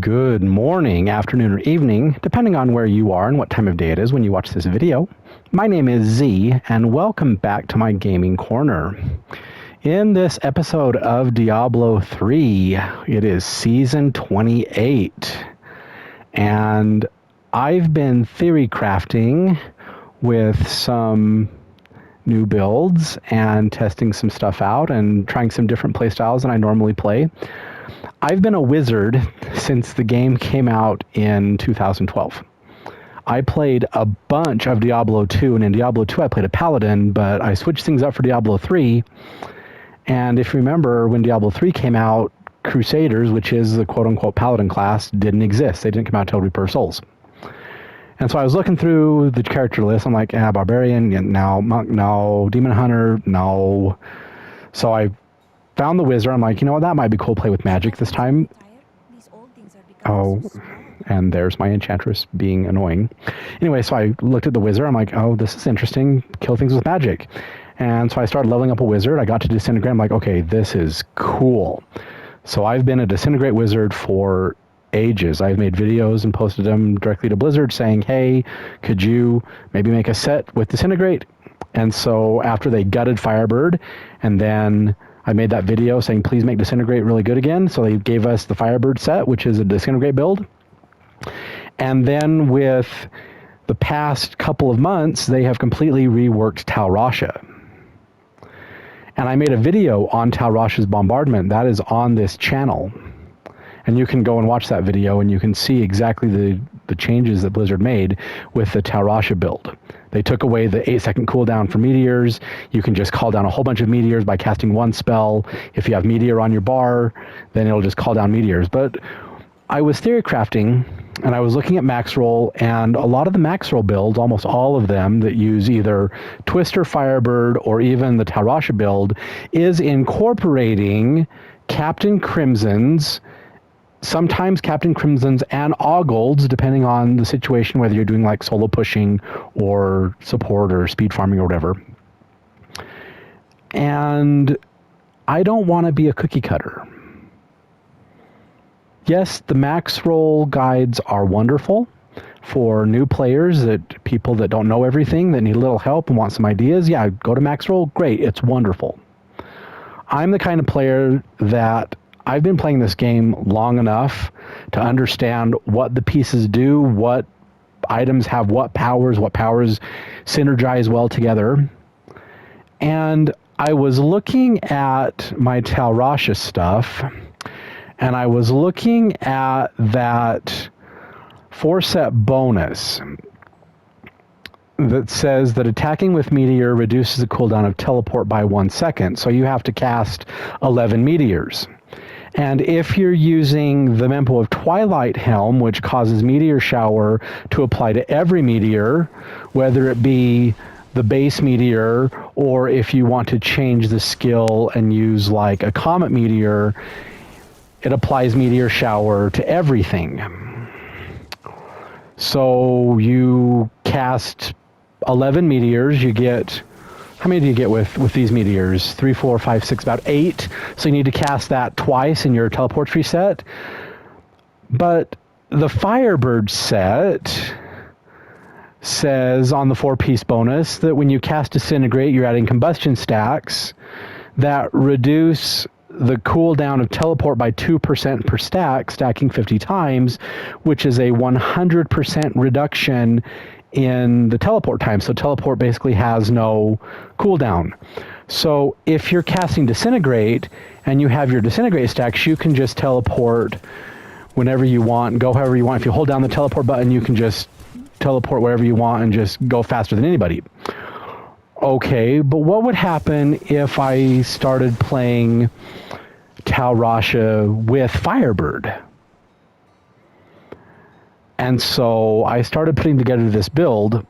Good morning, afternoon, or evening, depending on where you are and what time of day it is when you watch this video. My name is Z, and welcome back to my gaming corner. In this episode of Diablo 3, it is Season 28, and I've been theory crafting with some new builds and testing some stuff out and trying some different playstyles than I normally play. I've been a wizard since the game came out in 2012. I played a bunch of Diablo 2, and in Diablo 2 I played a paladin, but I switched things up for Diablo 3. And if you remember, when Diablo 3 came out, Crusaders, which is the quote-unquote paladin class, didn't exist. They didn't come out until Reaper of Souls. And so I was looking through the character list. I'm like, barbarian, no, monk, no, demon hunter, no. So I found the wizard. I'm like, you know what, that might be cool to play with magic this time. Oh, and there's my enchantress being annoying. Anyway, so I looked at the wizard. I'm like, oh, this is interesting. Kill things with magic. And so I started leveling up a wizard. I got to disintegrate. I'm like, okay, this is cool. So I've been a disintegrate wizard for ages. I've made videos and posted them directly to Blizzard saying, hey, could you maybe make a set with disintegrate? And so after they gutted Firebird, and then I made that video saying, please make Disintegrate really good again. So they gave us the Firebird set, which is a Disintegrate build. And then with the past couple of months, they have completely reworked Rasha. And I made a video on Rasha's bombardment. That is on this channel. And you can go and watch that video, and you can see exactly the changes that Blizzard made with the Rasha build. They took away the 8-second cooldown for meteors. You can just call down a whole bunch of meteors by casting one spell. If you have meteor on your bar, then it'll just call down meteors. But I was theory crafting, and I was looking at max roll, and a lot of the max roll builds, almost all of them that use either Twister, Firebird, or even the Rasha build, is incorporating Captain Crimson's, sometimes Captain Crimson's and Oggolds, depending on the situation, whether you're doing like solo pushing or support or speed farming or whatever. And I don't want to be a cookie cutter. Yes, the max roll guides are wonderful for new players, that people that don't know everything, that need a little help and want some ideas. Yeah, go to max roll. Great. It's wonderful. I'm the kind of player that I've been playing this game long enough to understand what the pieces do, what items have what powers synergize well together. And I was looking at my Rasha stuff, and I was looking at that 4-set bonus that says that attacking with meteor reduces the cooldown of teleport by 1 second. So you have to cast 11 meteors. And if you're using the Mempo of Twilight Helm, which causes Meteor Shower to apply to every meteor, whether it be the base meteor, or if you want to change the skill and use like a Comet Meteor, it applies Meteor Shower to everything. So you cast 11 meteors, you get... How many do you get with these meteors? 3, 4, 5, 6, about 8. So you need to cast that twice in your teleport reset. But the Firebird set says on the 4-piece bonus that when you cast Disintegrate, you're adding combustion stacks that reduce the cooldown of teleport by 2% per stack, stacking 50 times, which is a 100% reduction in the teleport time. So teleport basically has no cooldown. So if you're casting Disintegrate and you have your Disintegrate stacks, you can just teleport whenever you want, go however you want. If you hold down the teleport button, you can just teleport wherever you want and just go faster than anybody. Okay, but what would happen if I started playing Rasha with Firebird? And so I started putting together this build,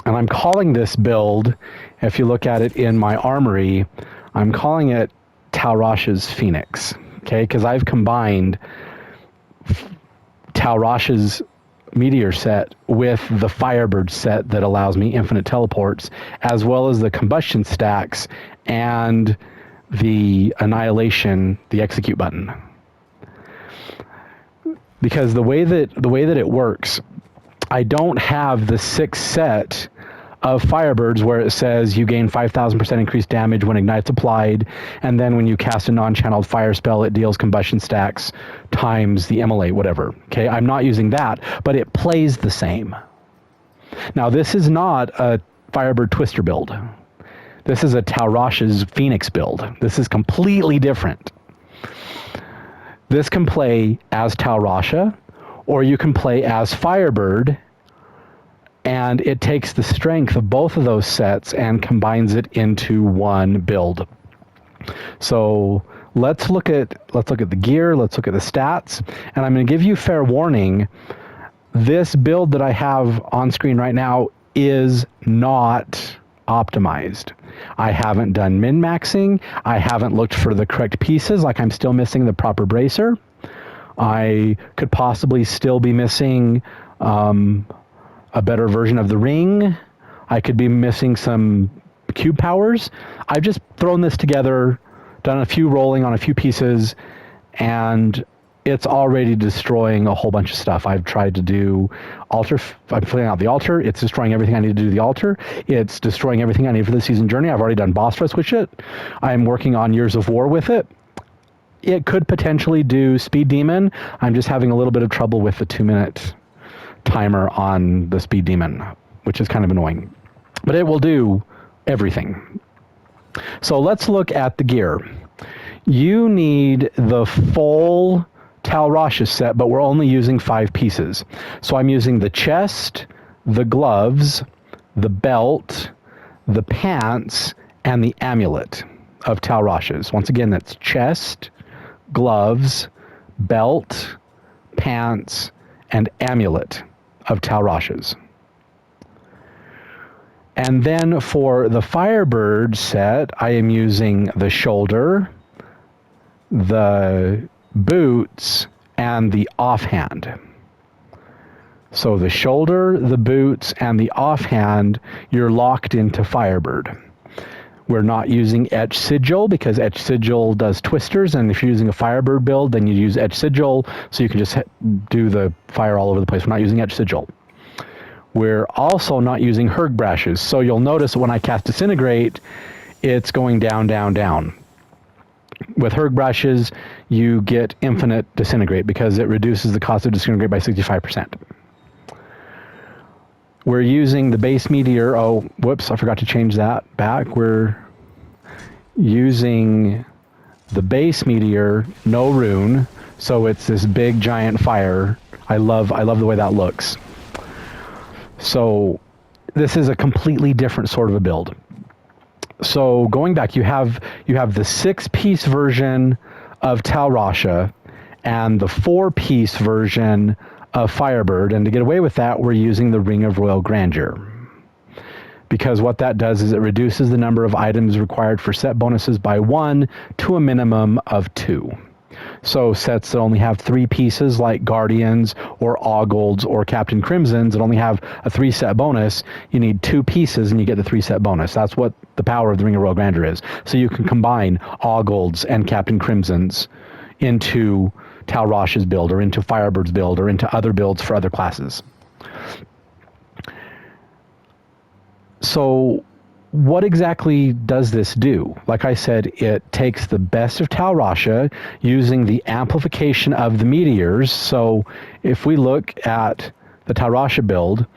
and I'm calling this build, if you look at it in my armory, I'm calling it Rasha's Phoenix, okay? Because I've combined Rasha's Meteor set with the Firebird set that allows me infinite teleports, as well as the combustion stacks and the Annihilation, the execute button. because the way that it works, I don't have the 6 set of Firebirds where it says you gain 5,000% increased damage when Ignite's applied, and then when you cast a non-channeled fire spell, it deals combustion stacks times the immolate, whatever. Okay, I'm not using that, but it plays the same. Now, this is not a Firebird Twister build. This is a Rasha's Phoenix build. This is completely different. This can play as Rasha, or you can play as Firebird, and it takes the strength of both of those sets and combines it into one build. So let's look at the gear, let's look at the stats, and I'm going to give you fair warning. This build that I have on screen right now is not optimized. I haven't done min-maxing. I haven't looked for the correct pieces, like I'm still missing the proper bracer. I could possibly still be missing a better version of the ring. I could be missing some cube powers. I've just thrown this together, done a few rolling on a few pieces, and it's already destroying a whole bunch of stuff. I've tried to do altar. I'm filling out the altar. It's destroying everything I need to do the altar. It's destroying everything I need for the season journey. I've already done boss rush with it. I'm working on Years of War with it. It could potentially do Speed Demon. I'm just having a little bit of trouble with the 2-minute timer on the Speed Demon, which is kind of annoying. But it will do everything. So let's look at the gear. You need the full Rasha set, but we're only using 5 pieces. So I'm using the chest, the gloves, the belt, the pants, and the amulet of Rashas. Once again, that's chest, gloves, belt, pants, and amulet of Rashas. And then for the Firebird set, I am using the shoulder, the boots, and the offhand. So the shoulder, the boots, and the offhand, you're locked into Firebird. We're not using Etch Sigil because Etch Sigil does twisters, and if you're using a Firebird build, then you use Etch Sigil, so you can just do the fire all over the place. We're not using Etch Sigil. We're also not using Herg Brashes, so you'll notice when I cast Disintegrate, it's going down, down, down. With Herg Brashes, you get infinite Disintegrate because it reduces the cost of Disintegrate by 65%. We're using the base meteor. Oh, whoops, I forgot to change that back. We're using the base meteor, no rune, so it's this big giant fire. I love the way that looks. So this is a completely different sort of a build. So going back, you have the 6-piece version of Rasha and the 4-piece version of Firebird, and to get away with that, we're using the Ring of Royal Grandeur. Because what that does is it reduces the number of items required for set bonuses by 1 to a minimum of 2. So sets that only have 3 pieces like Guardians or Ogolds or Captain Crimsons that only have a 3-set bonus, you need 2 pieces and you get the 3-set bonus. That's what the power of the Ring of Royal Grandeur is. So you can combine Ogolds and Captain Crimsons into Rasha's build or into Firebird's build or into other builds for other classes. So what exactly does this do? Like I said, it takes the best of Rasha using the amplification of the meteors. So if we look at the Rasha build,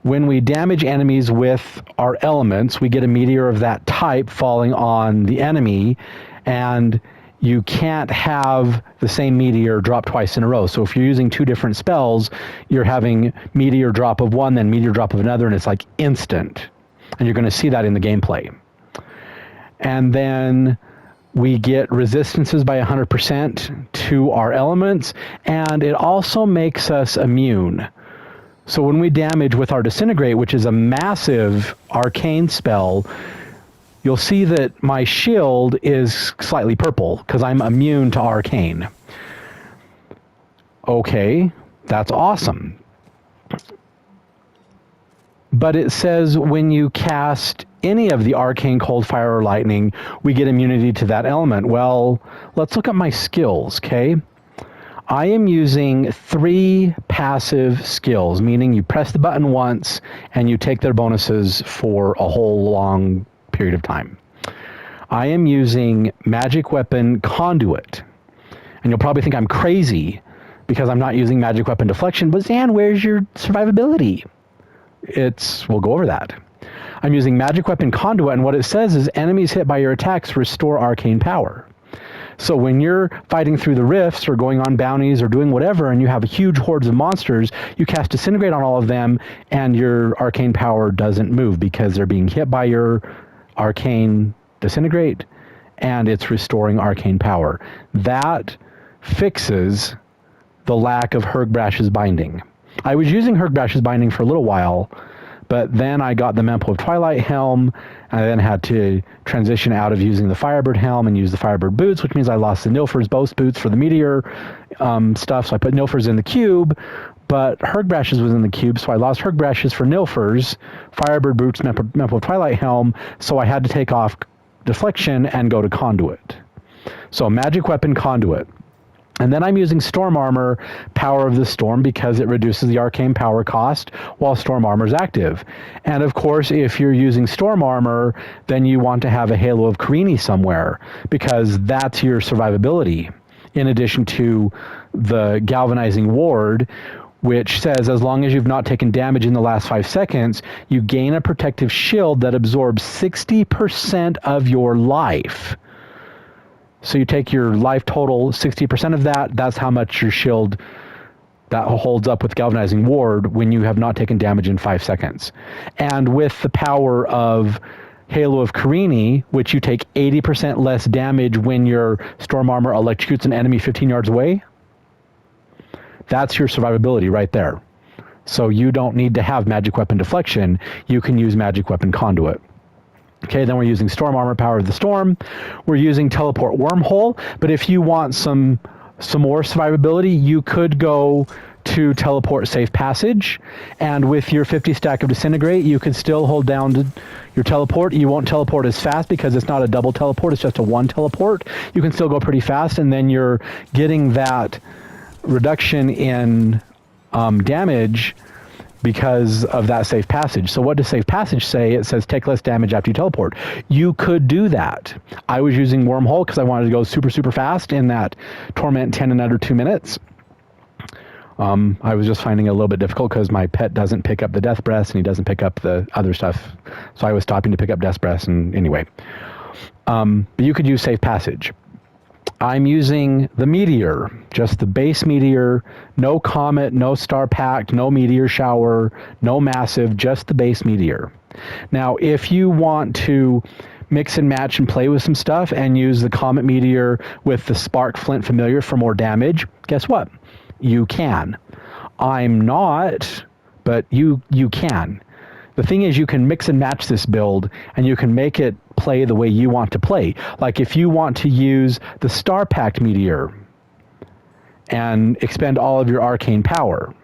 when we damage enemies with our elements, we get a meteor of that type falling on the enemy, and you can't have the same meteor drop twice in a row. So if you're using 2 different spells, you're having meteor drop of one, then meteor drop of another, and it's like instant. And you're going to see that in the gameplay. And then we get resistances by 100% to our elements, and it also makes us immune. So when we damage with our Disintegrate, which is a massive arcane spell, you'll see that my shield is slightly purple because I'm immune to arcane. Okay, that's awesome. But it says when you cast any of the arcane, cold, fire, or lightning, we get immunity to that element. Well, let's look at my skills, okay? I am using 3 passive skills, meaning you press the button once and you take their bonuses for a whole long period of time. I am using Magic Weapon Conduit. And you'll probably think I'm crazy because I'm not using Magic Weapon Deflection, but Zan, where's your survivability? We'll go over that. I'm using Magic Weapon Conduit, and what it says is enemies hit by your attacks restore arcane power. So when you're fighting through the rifts or going on bounties or doing whatever, and you have huge hordes of monsters, you cast Disintegrate on all of them, and your arcane power doesn't move because they're being hit by your arcane Disintegrate, and it's restoring arcane power. That fixes the lack of Hergbrash's Binding. I was using Hergbrash's Binding for a little while, but then I got the Mempo of Twilight Helm, and I then had to transition out of using the Firebird Helm and use the Firebird Boots, which means I lost the Nilfur's Boast Boots for the Meteor stuff, so I put Nilfur's in the cube, but Hergbrash's was in the cube, so I lost Hergbrash's for Nilfur's, Firebird Boots, Mempo of Twilight Helm, so I had to take off Deflection and go to Conduit. So Magic Weapon Conduit. And then I'm using Storm Armor, Power of the Storm, because it reduces the arcane power cost while Storm Armor is active. And of course, if you're using Storm Armor, then you want to have a Halo of Carini somewhere, because that's your survivability, in addition to the Galvanizing Ward, which says as long as you've not taken damage in the last 5 seconds, you gain a protective shield that absorbs 60% of your life. So you take your life total, 60% of that, that's how much your shield that holds up with Galvanizing Ward when you have not taken damage in 5 seconds. And with the power of Halo of Carini, which you take 80% less damage when your Storm Armor electrocutes an enemy 15 yards away, that's your survivability right there. So you don't need to have Magic Weapon Deflection, you can use Magic Weapon Conduit. Okay, then we're using Storm Armor, Power of the Storm. We're using Teleport Wormhole, but if you want some more survivability, you could go to Teleport Safe Passage, and with your 50 stack of Disintegrate, you could still hold down your teleport. You won't teleport as fast because it's not a double teleport, it's just a one teleport. You can still go pretty fast, and then you're getting that reduction in damage because of that safe passage. So what does safe passage say? It says take less damage after you teleport. You could do that. I was using Wormhole because I wanted to go super, super fast in that Torment 10 in under 2 minutes. I was just finding it a little bit difficult because my pet doesn't pick up the Death Breath and he doesn't pick up the other stuff. So I was stopping to pick up Death Breath, and anyway. But you could use safe passage. I'm using the Meteor, just the base Meteor, no Comet, no Star Pact, no Meteor Shower, no Massive, just the base Meteor. Now, if you want to mix and match and play with some stuff and use the Comet Meteor with the Spark Flint Familiar for more damage, guess what? You can. I'm not, but you can. The thing is, you can mix and match this build, and you can make it play the way you want to play. Like if you want to use the Star Pact Meteor and expend all of your arcane power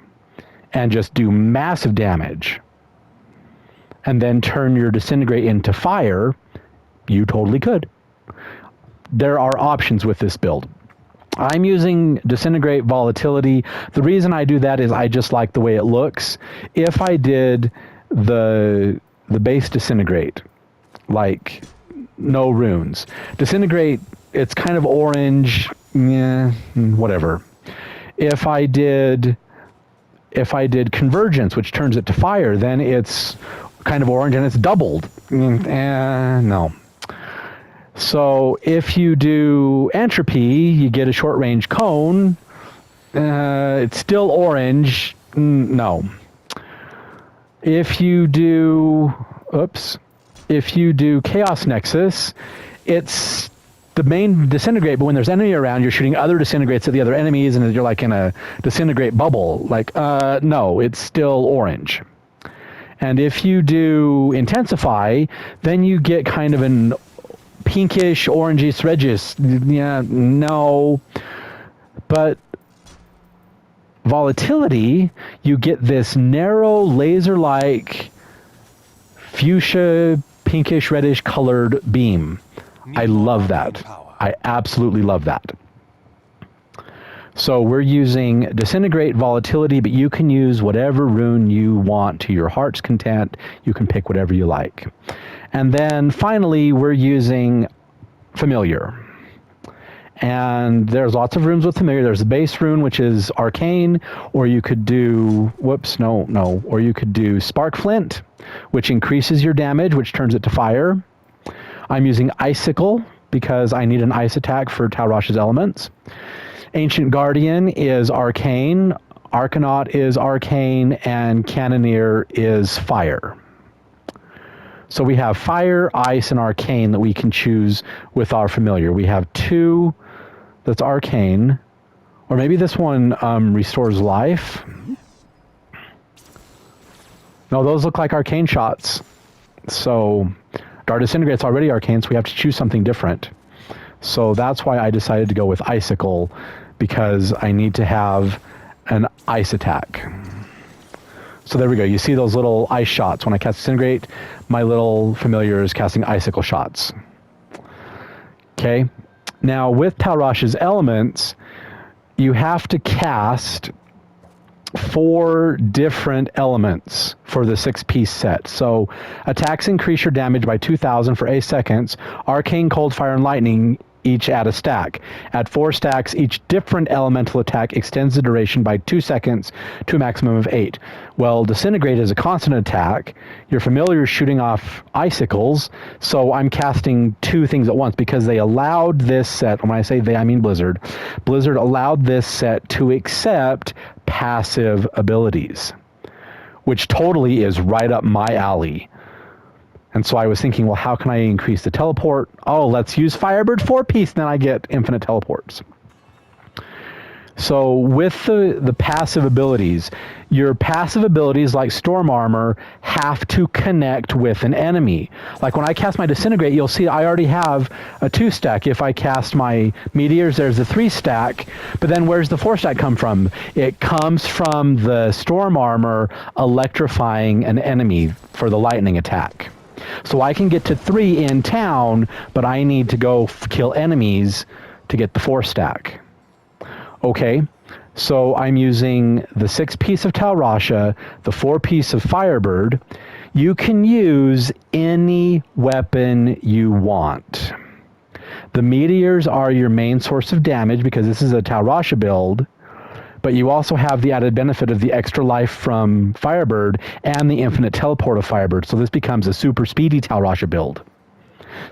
and just do massive damage, and then turn your Disintegrate into fire, you totally could. There are options with this build. I'm using Disintegrate Volatility. The reason I do that is I just like the way it looks. If I did the base Disintegrate, like no runes. Disintegrate, it's kind of orange, whatever. If I did Convergence, which turns it to fire, then it's kind of orange and it's doubled. No. So if you do Entropy, you get a short range cone. It's still orange. No. If you do Chaos Nexus, it's the main Disintegrate, but when there's enemy around, you're shooting other Disintegrates at the other enemies, and you're like in a Disintegrate bubble. Like, no, it's still orange. And if you do Intensify, then you get kind of an pinkish, orangish, reddish. Yeah, no. But Volatility, you get this narrow, laser-like, fuchsia, pinkish, reddish colored beam. I love that. I absolutely love that. So we're using Disintegrate Volatility, but you can use whatever rune you want to your heart's content. You can pick whatever you like. And then finally, we're using Familiar. And there's lots of runes with Familiar. There's the base rune, which is Arcane, or you could do, or you could do Spark Flint, which increases your damage, which turns it to fire. I'm using Icicle because I need an ice attack for Tal Rasha's elements. Ancient Guardian is Arcane, Arcanaut is Arcane, and Cannoneer is Fire. So we have Fire, Ice, and Arcane that we can choose with our Familiar. We have 2 that's Arcane, or maybe this one restores life. No, those look like Arcane shots. So our Disintegrate's already Arcane, so we have to choose something different. So that's why I decided to go with Icicle, because I need to have an ice attack. So there we go. You see those little ice shots. When I cast Disintegrate, my little Familiar is casting Icicle shots. Okay. Now with Tal Rasha's elements, you have to cast 4 different elements for the 6-piece set. So attacks increase your damage by 2,000 for 8 seconds. Arcane, Cold, Fire, and Lightning each add a stack. At 4 stacks, each different elemental attack extends the duration by 2 seconds to a maximum of 8. Well, Disintegrate is a constant attack. Your Familiar is shooting off icicles, so I'm casting 2 things at once because they allowed this set, when I say they, I mean Blizzard. Blizzard allowed this set to accept passive abilities, which totally is right up my alley. And so I was thinking, well, how can I increase the teleport? Oh, let's use Firebird 4-piece, then I get infinite teleports. So with the passive abilities, your passive abilities like Storm Armor have to connect with an enemy. Like when I cast my Disintegrate, you'll see I already have a 2-stack. If I cast my Meteors, there's a 3-stack. But then where's the 4-stack come from? It comes from the Storm Armor electrifying an enemy for the lightning attack. So I can get to 3 in town, but I need to go kill enemies to get the 4-stack. Okay, so I'm using the 6-piece of Tal Rasha, the 4-piece of Firebird. You can use any weapon you want. The Meteors are your main source of damage because this is a Tal Rasha build, but you also have the added benefit of the extra life from Firebird and the infinite teleport of Firebird, so this becomes a super speedy Tal Rasha build.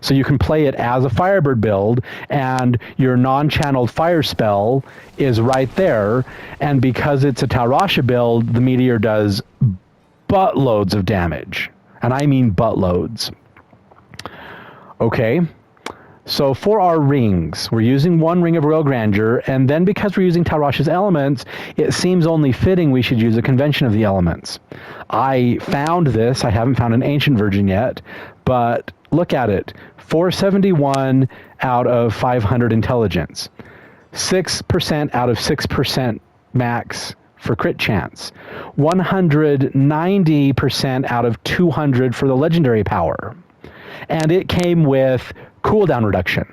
So you can play it as a Firebird build, and your non-channeled fire spell is right there, and because it's a Tal Rasha build, the Meteor does buttloads of damage, and I mean buttloads. Okay, so for our rings, we're using 1 Ring of Royal Grandeur, and then because we're using Tal Rasha's elements, it seems only fitting we should use a Convention of the Elements. I found this, I haven't found an Ancient Virgin yet, but look at it, 471 out of 500 intelligence, 6% out of 6% max for crit chance, 190% out of 200 for the legendary power, and it came with cooldown reduction.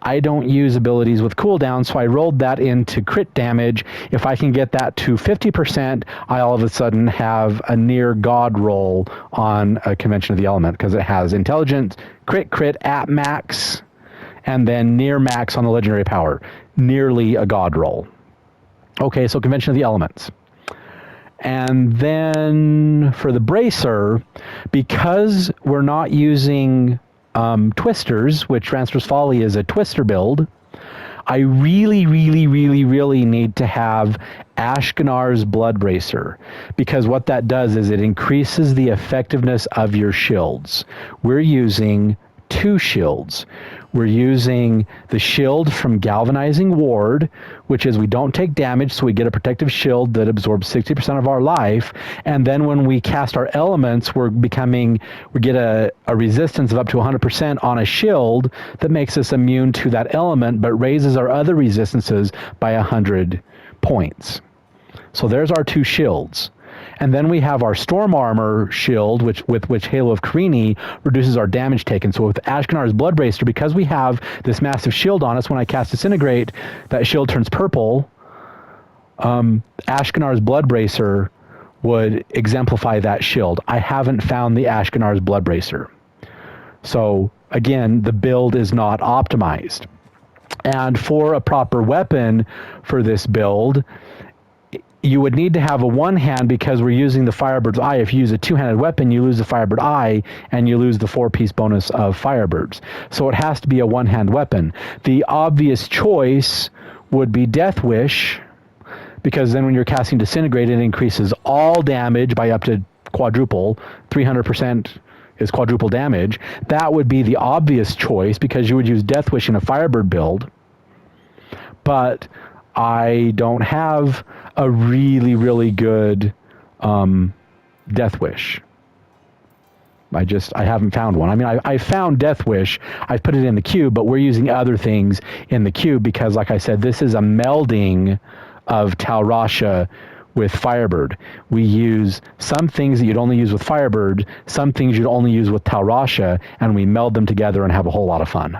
I don't use abilities with cooldown, so I rolled that into crit damage. If I can get that to 50%, I all of a sudden have a near god roll on a Convention of the Element because it has intelligence, crit at max, and then near max on the legendary power. Nearly a god roll. Okay, so Convention of the Elements. And then for the Bracer, because we're not using Twisters, which Rancer's Folly is a Twister build, I really need to have Ashkenar's Blood Bracer, because what that does is it increases the effectiveness of your shields. We're using 2 shields. We're using the shield from Galvanizing Ward, which is we don't take damage, so we get a protective shield that absorbs 60% of our life. And then when we cast our elements, we get a resistance of up to 100% on a shield that makes us immune to that element, but raises our other resistances by 100 points. So there's our 2 shields. And then we have our Storm Armor shield, with which Halo of Carini reduces our damage taken. So with Ashkenar's Bloodbracer, because we have this massive shield on us, when I cast Disintegrate, that shield turns purple. Ashkenar's Bloodbracer would exemplify that shield. I haven't found the Ashkenar's Bloodbracer. So again, the build is not optimized. And for a proper weapon for this build, you would need to have a one-hand, because we're using the Firebird's Eye. If you use a two-handed weapon, you lose the Firebird Eye, and you lose the 4-piece bonus of Firebirds. So it has to be a one-hand weapon. The obvious choice would be Death Wish, because then when you're casting Disintegrate, it increases all damage by up to quadruple. 300% is quadruple damage. That would be the obvious choice, because you would use Death Wish in a Firebird build. But I don't have a really, really good Death Wish. I haven't found one. I mean, I found Death Wish. I've put it in the cube, but we're using other things in the cube because, like I said, this is a melding of Tal Rasha with Firebird. We use some things that you'd only use with Firebird, some things you'd only use with Tal Rasha, and we meld them together and have a whole lot of fun.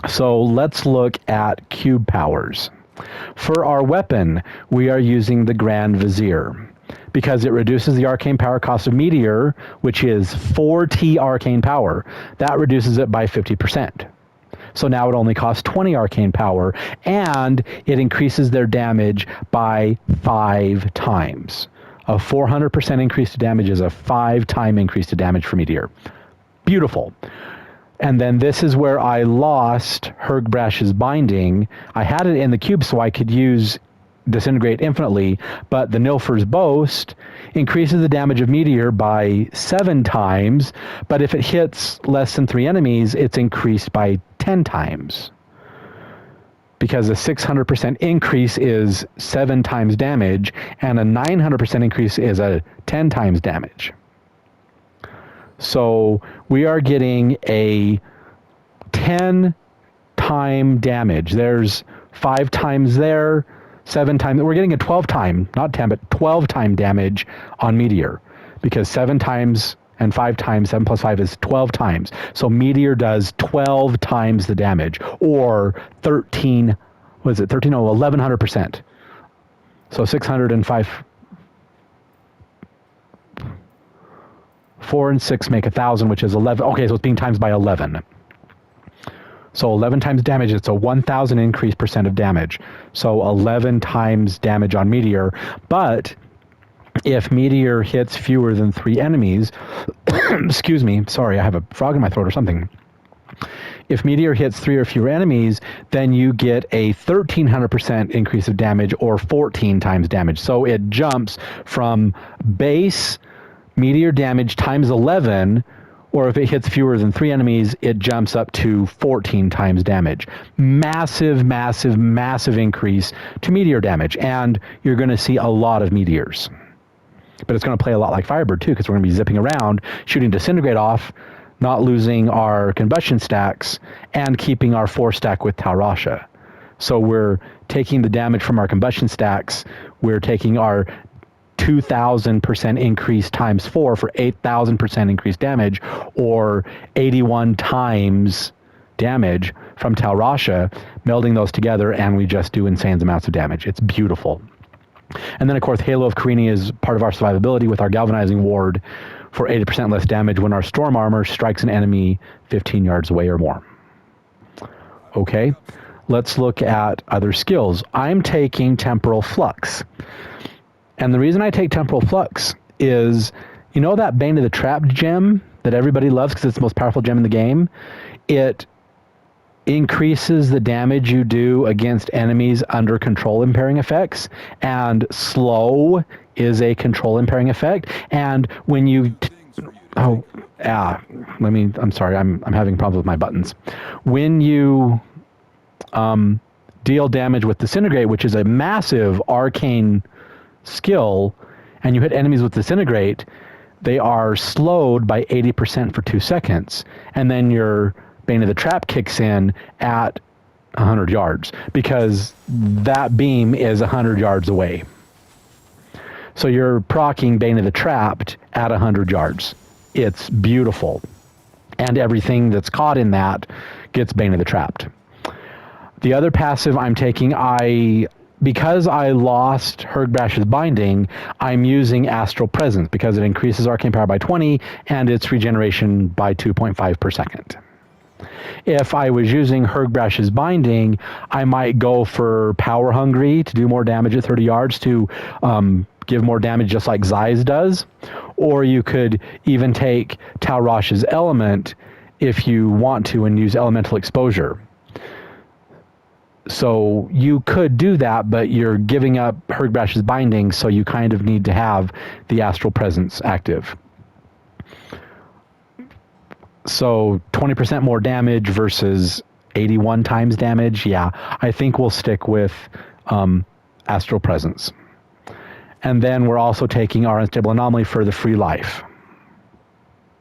So let's look at cube powers. For our weapon, we are using the Grand Vizier because it reduces the arcane power cost of Meteor, which is 4T arcane power. That reduces it by 50%. So now it only costs 20 arcane power, and it increases their damage by 5 times. A 400% increase to damage is a 5-time increase to damage for Meteor. Beautiful. And then this is where I lost Hergbrash's Binding. I had it in the cube so I could use Disintegrate infinitely, but the Nilfur's Boast increases the damage of Meteor by 7 times, but if it hits less than 3 enemies, it's increased by 10 times. Because a 600% increase is 7 times damage, and a 900% increase is a 10 times damage. So we are getting a 10-time damage. There's 5 times there, 7 times. We're getting a 12-time, not 10, but 12-time damage on Meteor, because 7 times and 5 times, 7 plus 5 is 12 times. So Meteor does 12 times the damage, or 13, what is it, 13? Oh, 1100%. So 605, 4 and 6 make 1,000, which is 11. Okay, so it's being times by 11. So 11 times damage, it's a 1,000 increase percent of damage. So 11 times damage on Meteor. But if Meteor hits fewer than 3 enemies, excuse me, sorry, I have a frog in my throat or something. If Meteor hits 3 or fewer enemies, then you get a 1,300% increase of damage, or 14 times damage. So it jumps from base Meteor damage times 11, or if it hits fewer than 3 enemies, it jumps up to 14 times damage. Massive, massive, massive increase to Meteor damage, and you're going to see a lot of Meteors. But it's going to play a lot like Firebird too, because we're going to be zipping around, shooting Disintegrate off, not losing our combustion stacks, and keeping our 4-stack with Tal Rasha. So we're taking the damage from our combustion stacks, we're taking our 2,000% increase times 4 for 8,000% increased damage, or 81 times damage from Tal Rasha, melding those together, and we just do insane amounts of damage. It's beautiful. And then, of course, Halo of Carini is part of our survivability with our Galvanizing Ward for 80% less damage when our Storm Armor strikes an enemy 15 yards away or more. Okay, let's look at other skills. I'm taking Temporal Flux. And the reason I take Temporal Flux is, you know that Bane of the Trap gem that everybody loves because it's the most powerful gem in the game? It increases the damage you do against enemies under control impairing effects, and slow is a control impairing effect. And when you I'm sorry, I'm having problems with my buttons. When you deal damage with Disintegrate, which is a massive arcane skill, and you hit enemies with Disintegrate, they are slowed by 80% for 2 seconds, and then your Bane of the Trap kicks in at 100 yards, because that beam is 100 yards away. So you're proccing Bane of the Trapped at 100 yards. It's beautiful. And everything that's caught in that gets Bane of the Trapped. The other passive I'm taking, because I lost Hergbrash's Binding, I'm using Astral Presence because it increases arcane power by 20 and its regeneration by 2.5 per second. If I was using Hergbrash's Binding, I might go for Power Hungry to do more damage at 30 yards to give more damage just like Zeiss does. Or you could even take Talrosh's Element if you want to and use Elemental Exposure. So you could do that, but you're giving up Hergbrash's Binding, so you kind of need to have the Astral Presence active. So 20% more damage versus 81 times damage. Yeah, I think we'll stick with Astral Presence. And then we're also taking our Unstable Anomaly for the free life.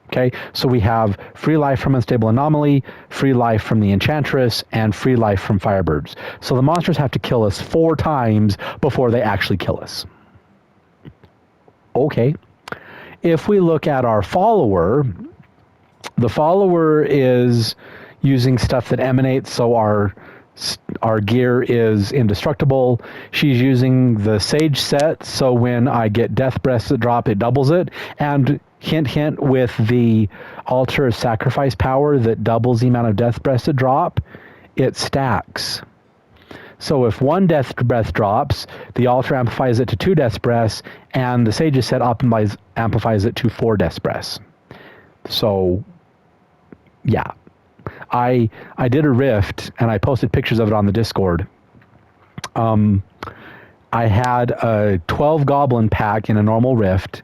Okay, so we have free life from Unstable Anomaly, free life from the Enchantress, and free life from Firebirds. So the monsters have to kill us 4 times before they actually kill us. Okay, if we look at our follower, the follower is using stuff that emanates, so our gear is indestructible. She's using the Sage set, so when I get Death Breaths that drop, it doubles it. And hint, hint, with the Altar of Sacrifice power that doubles the amount of Death Breaths that drop, it stacks. So if 1 Death Breath drops, the Altar amplifies it to 2 Death Breaths, and the Sage's set amplifies it to 4 Death Breaths. So, yeah. I did a rift, and I posted pictures of it on the Discord. I had a 12 Goblin pack in a normal rift,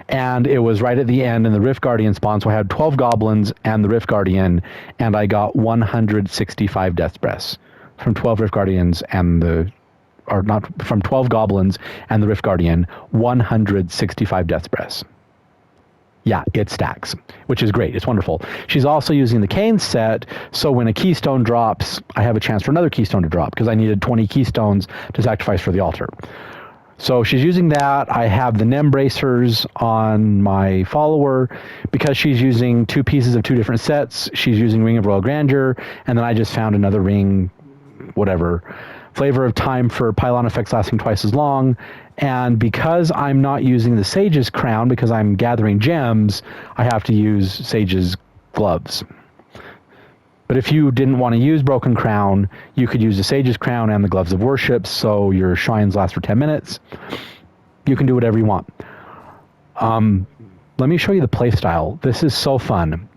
and it was right at the end in the Rift Guardian spawn, so I had 12 Goblins and the Rift Guardian, and I got 165 Death Breaths from 12 Rift Guardians from 12 Goblins and the Rift Guardian, 165 Death Breaths. Yeah, it stacks, which is great. It's wonderful. She's also using the Cane set, so when a keystone drops, I have a chance for another keystone to drop, because I needed 20 keystones to sacrifice for the altar. So she's using that. I have the Nem Bracers on my follower. Because she's using 2 pieces of 2 different sets, she's using Ring of Royal Grandeur, and then I just found another ring, whatever. Flavor of Time for pylon effects lasting twice as long. And because I'm not using the Sage's Crown, because I'm gathering gems, I have to use Sage's Gloves. But if you didn't want to use Broken Crown, you could use the Sage's Crown and the Gloves of Worship, so your shrines last for 10 minutes. You can do whatever you want. Let me show you the playstyle. This is so fun.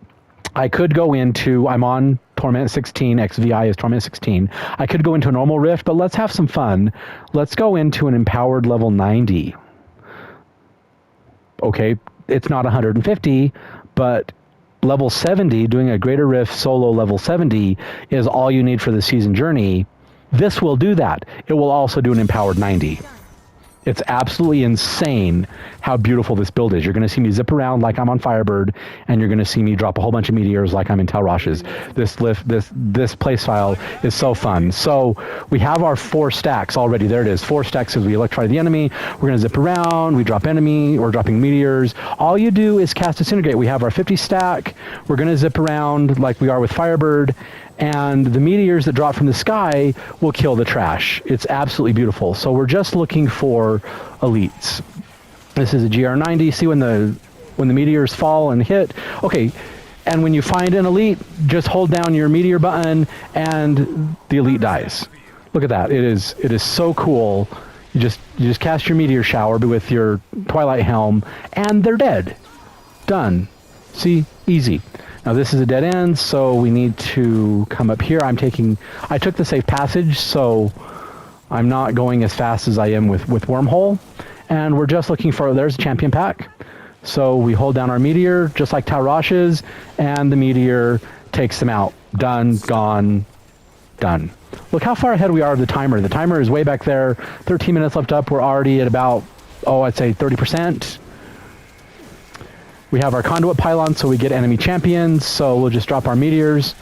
I could go into, I'm on Torment 16, XVI is Torment 16. I could go into a normal rift, but let's have some fun. Let's go into an empowered level 90. Okay, it's not 150, but level 70, doing a greater rift solo level 70 is all you need for the season journey. This will do that. It will also do an empowered 90. It's absolutely insane how beautiful this build is. You're going to see me zip around like I'm on Firebird, and you're going to see me drop a whole bunch of meteors like I'm in Talrosh's. This play style is so fun. So we have our 4 stacks already. There it is. 4 stacks as we electrify the enemy. We're going to zip around. We drop enemy. We're dropping meteors. All you do is cast Disintegrate. We have our 50 stack. We're going to zip around like we are with Firebird. And the meteors that drop from the sky will kill the trash. It's absolutely beautiful. So we're just looking for elites. This is a GR90. See when the meteors fall and hit? Okay, and when you find an elite, just hold down your meteor button and the elite dies. Look at that. It is so cool. You just cast your meteor shower with your Twilight Helm, and they're dead. Done. See? Easy. Now this is a dead end, so we need to come up here. I took the safe passage, so I'm not going as fast as I am with Wormhole. And we're just looking for, there's a champion pack. So we hold down our meteor, just like Talrosh's, and the meteor takes them out. Done, gone, done. Look how far ahead we are of the timer. The timer is way back there. 13 minutes left up. We're already at about, I'd say 30%. We have our conduit pylon, so we get enemy champions, so we'll just drop our meteors.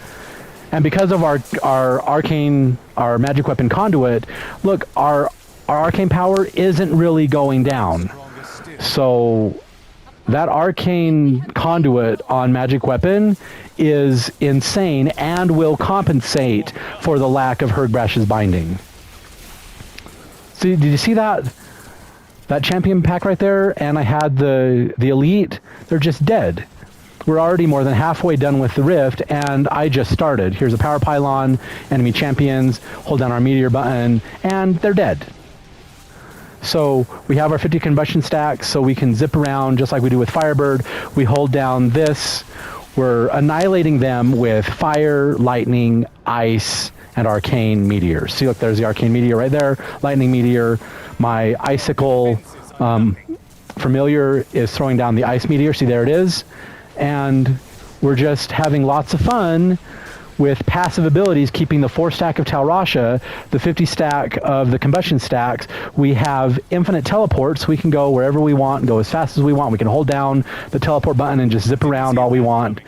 And because of our arcane, our magic weapon conduit, look, our arcane power isn't really going down. So that arcane conduit on magic weapon is insane and will compensate for the lack of Hurgbrash's binding. So did you see that champion pack right there? And I had the elite. They're just dead. We're already more than halfway done with the rift, and I just started. Here's a power pylon, enemy champions, hold down our meteor button, and they're dead. So we have our 50 combustion stacks, so we can zip around just like we do with Firebird. We hold down this. We're annihilating them with fire, lightning, ice, and arcane meteors. See, look, there's the arcane meteor right there, lightning meteor. My icicle familiar is throwing down the ice meteor. See, there it is. And we're just having lots of fun with passive abilities, keeping the 4 stack of Tal Rasha, the 50 stack of the combustion stacks. We have infinite teleports. We can go wherever we want, go as fast as we want. We can hold down the teleport button and just zip around all we want.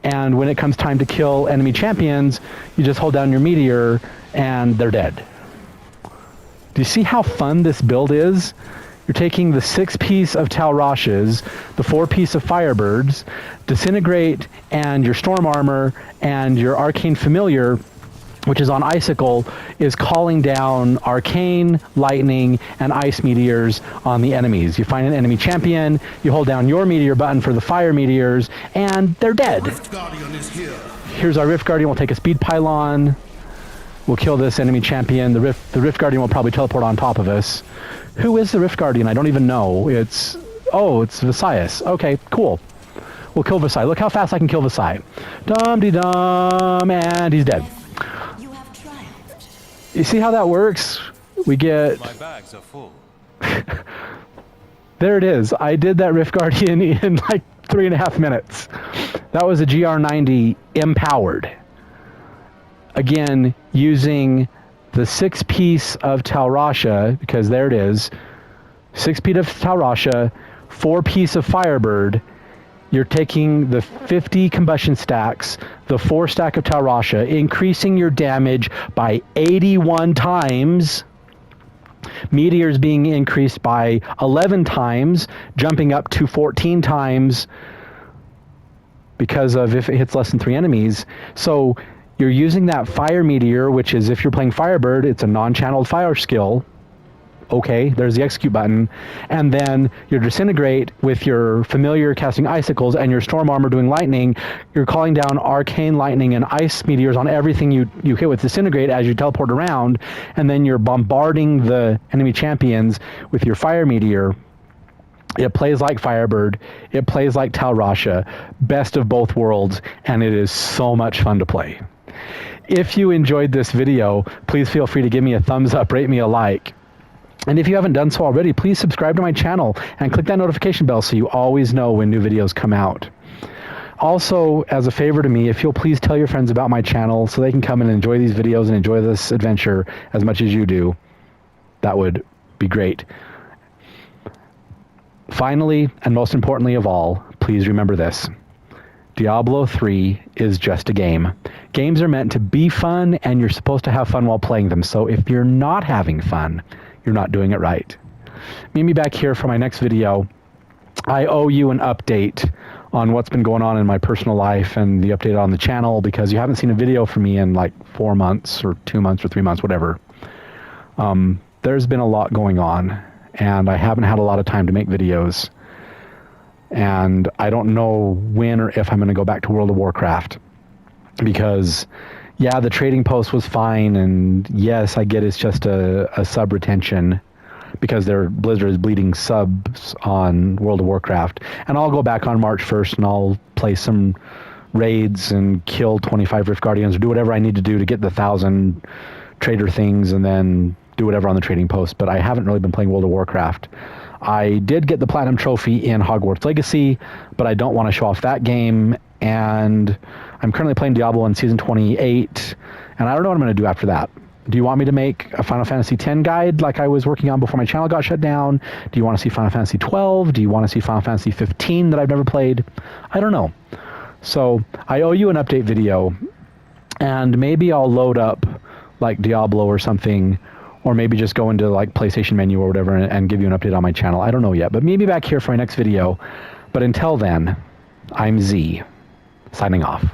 And when it comes time to kill enemy champions, you just hold down your meteor and they're dead. Do you see how fun this build is? You're taking the 6-piece of Tal Rashas, the 4-piece of Firebirds, Disintegrate, and your Storm Armor, and your Arcane Familiar, which is on Icicle, is calling down Arcane, Lightning, and Ice Meteors on the enemies. You find an enemy champion, you hold down your Meteor button for the Fire Meteors, and they're dead. Here's our Rift Guardian. We'll take a Speed Pylon. We'll kill this enemy champion. The Rift Guardian will probably teleport on top of us. Who is the Rift Guardian? I don't even know. It's Visayas. Okay, cool. We'll kill Visay. Look how fast I can kill Visay. Dum-de-dum, and he's dead. You see how that works? We get... My bags are full. There it is. I did that Rift Guardian in like 3.5 minutes. That was a GR90 empowered. Again, using the 6-piece of Tal Rasha, because there it is, 6-piece of Tal Rasha, 4-piece of Firebird. You're taking the 50 combustion stacks, the 4 stack of Tal Rasha, increasing your damage by 81 times. Meteors being increased by 11 times, jumping up to 14 times because of if it hits less than 3 enemies. So you're using that Fire Meteor, which is, if you're playing Firebird, it's a non-channeled fire skill. Okay, there's the execute button. And then your Disintegrate with your Familiar casting Icicles and your Storm Armor doing Lightning. You're calling down Arcane Lightning and Ice Meteors on everything you hit with Disintegrate as you teleport around. And then you're bombarding the enemy champions with your Fire Meteor. It plays like Firebird. It plays like Tal Rasha. Best of both worlds. And it is so much fun to play. If you enjoyed this video, please feel free to give me a thumbs up, rate me a like. And if you haven't done so already, please subscribe to my channel and click that notification bell so you always know when new videos come out. Also, as a favor to me, if you'll please tell your friends about my channel so they can come and enjoy these videos and enjoy this adventure as much as you do, that would be great. Finally, and most importantly of all, please remember this. Diablo 3 is just a game. Games are meant to be fun, and you're supposed to have fun while playing them. So if you're not having fun, you're not doing it right. Meet me back here for my next video. I owe you an update on what's been going on in my personal life and the update on the channel, because you haven't seen a video from me in like 4 months or 2 months or 3 months, whatever. There's been a lot going on, and I haven't had a lot of time to make videos. And I don't know when or if I'm going to go back to World of Warcraft, because yeah, the trading post was fine, and yes, I get it's just a sub retention because Blizzard is bleeding subs on World of Warcraft. And I'll go back on March 1st and I'll play some raids and kill 25 Rift Guardians or do whatever I need to do to get the 1,000 trader things and then do whatever on the trading post. But I haven't really been playing World of Warcraft. I did get the Platinum Trophy in Hogwarts Legacy, but I don't want to show off that game. And I'm currently playing Diablo in Season 28, and I don't know what I'm going to do after that. Do you want me to make a Final Fantasy X guide like I was working on before my channel got shut down? Do you want to see Final Fantasy 12? Do you want to see Final Fantasy 15 that I've never played? I don't know. So I owe you an update video, and maybe I'll load up like Diablo or something or maybe just go into like PlayStation menu or whatever and give you an update on my channel. I don't know yet, but maybe back here for my next video. But until then, I'm Z, signing off.